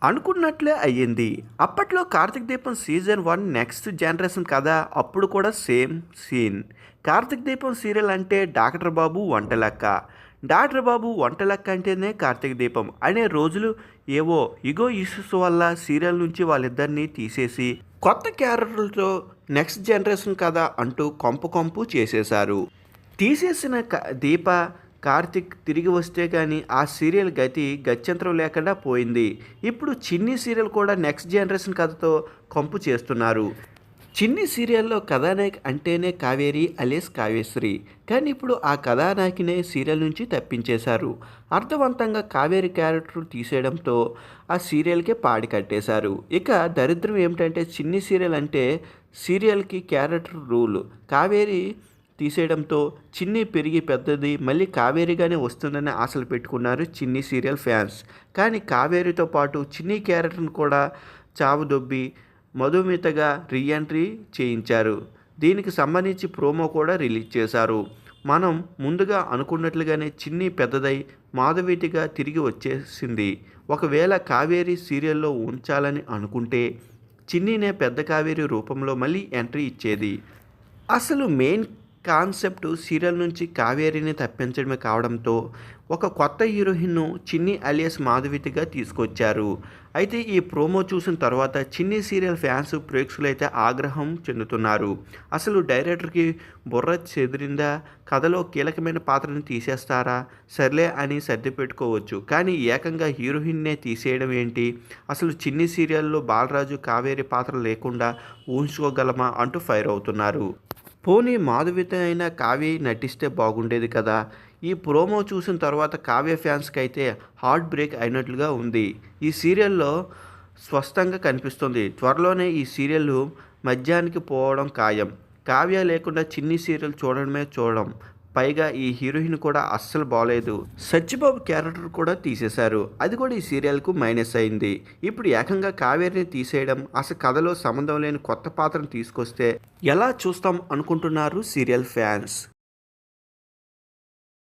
అనుకున్నట్లే అయ్యింది. అప్పట్లో 'కార్తీక దీపం' సీజన్ 1 నెక్స్ట్ జనరేషన్ కదా! అప్పుడు కూడా సేమ్ సీన్. 'కార్తీక దీపం' సీరియల్ అంటే 'డాక్టర్ బాబు వంటలక్క'. 'డాక్టర్ బాబు వంటలక్క' అంటేనే 'కార్తీక దీపం' అనే రోజులు ఏవో ఇగో ఇష్యూస్ వల్ల సీరియల్ నుంచి వాళ్ళిద్దరిని తీసేసి కొత్త క్యారెక్టర్లతో నెక్స్ట్ జనరేషన్ కదా అంటూ కొంపు కొంపు చేసేశారు. తీసేసిన దీప, కార్తిక్ తిరిగి వస్తే కానీ ఆ సీరియల్ గత్యంతరం లేకుండా పోయింది. ఇప్పుడు చిన్ని సీరియల్ కూడా నెక్స్ట్ జనరేషన్ కథతో కంపు చేస్తున్నారు. చిన్ని సీరియల్లో కథానాయక్ అంటేనే కావేరి అలియాస్ కావ్యశ్రీ. కానీ ఇప్పుడు ఆ కథానాయకినే సీరియల్ నుంచి తప్పించేశారు. అర్థవంతంగా కావేరి క్యారెక్టర్ తీసేయడంతో ఆ సీరియల్కే పాడి కట్టేశారు. ఇక దరిద్రం ఏమిటంటే చిన్ని సీరియల్ అంటే సీరియల్కి క్యారెక్టర్ రూల్. కావేరి తీసేయడంతో చిన్ని పెరిగి పెద్దది మళ్ళీ కావేరిగానే వస్తుందని ఆశలు పెట్టుకున్నారు చిన్ని సీరియల్ ఫ్యాన్స్. కానీ కావేరితో పాటు చిన్ని క్యారెక్టర్ను కూడా చావుదొబ్బి మధుమితగా రీఎంట్రీ చేయించారు. దీనికి సంబంధించి ప్రోమో కూడా రిలీజ్ చేశారు. మనం ముందుగా అనుకున్నట్లుగానే చిన్ని పెద్దదై మాధవిటిగా తిరిగి వచ్చేసింది. ఒకవేళ కావేరి సీరియల్లో ఉంచాలని అనుకుంటే చిన్నినే పెద్ద కావేరి రూపంలో మళ్ళీ ఎంట్రీ ఇచ్చేది. అసలు మెయిన్ కాన్సెప్ట్ సీరియల్ నుంచి కావేరిని తప్పించడమే కావడంతో ఒక కొత్త హీరోయిన్ను చిన్ని అలియాస్ మాధవిటిగా తీసుకొచ్చారు. అయితే ఈ ప్రోమో చూసిన తర్వాత చిన్ని సీరియల్ ఫ్యాన్స్ ప్రేక్షకులైతే ఆగ్రహం చెందుతున్నారు. అసలు డైరెక్టర్కి బుర్ర చెదిరిందా? కథలో కీలకమైన పాత్రను తీసేస్తారా? సర్లే అని సర్ది పెట్టుకోవచ్చు. కానీ ఏకంగా హీరోయిన్నే తీసేయడం ఏంటి? అసలు చిన్ని సీరియల్లో బాలరాజు కావేరి పాత్ర లేకుండా ఊహించుకోగలమా అంటూ ఫైర్ అవుతున్నారు. పోనీ మాధవిత అయినా కావ్య నటిస్తే బాగుండేది కదా. ఈ ప్రోమో చూసిన తర్వాత కావ్య ఫ్యాన్స్కి అయితే హార్ట్ బ్రేక్ అయినట్లుగా ఉంది. ఈ సీరియల్లో స్పష్టంగా కనిపిస్తుంది. త్వరలోనే ఈ సీరియల్ మధ్యానికి పోవడం ఖాయం. కావ్య లేకుండా చిన్ని సీరియల్ చూడడమే చూడడం. పైగా ఈ హీరోయిన్ కూడా అస్సలు బాలేదు. సత్యబాబు క్యారెక్టర్ కూడా తీసేశారు. అది కూడా ఈ సీరియల్కు మైనస్ అయింది. ఇప్పుడు ఏకంగా కావేరిని తీసేయడం, అసలు కథలో సంబంధం లేని కొత్త పాత్రను తీసుకొస్తే ఎలా చూస్తాం అనుకుంటున్నారు సీరియల్ ఫ్యాన్స్.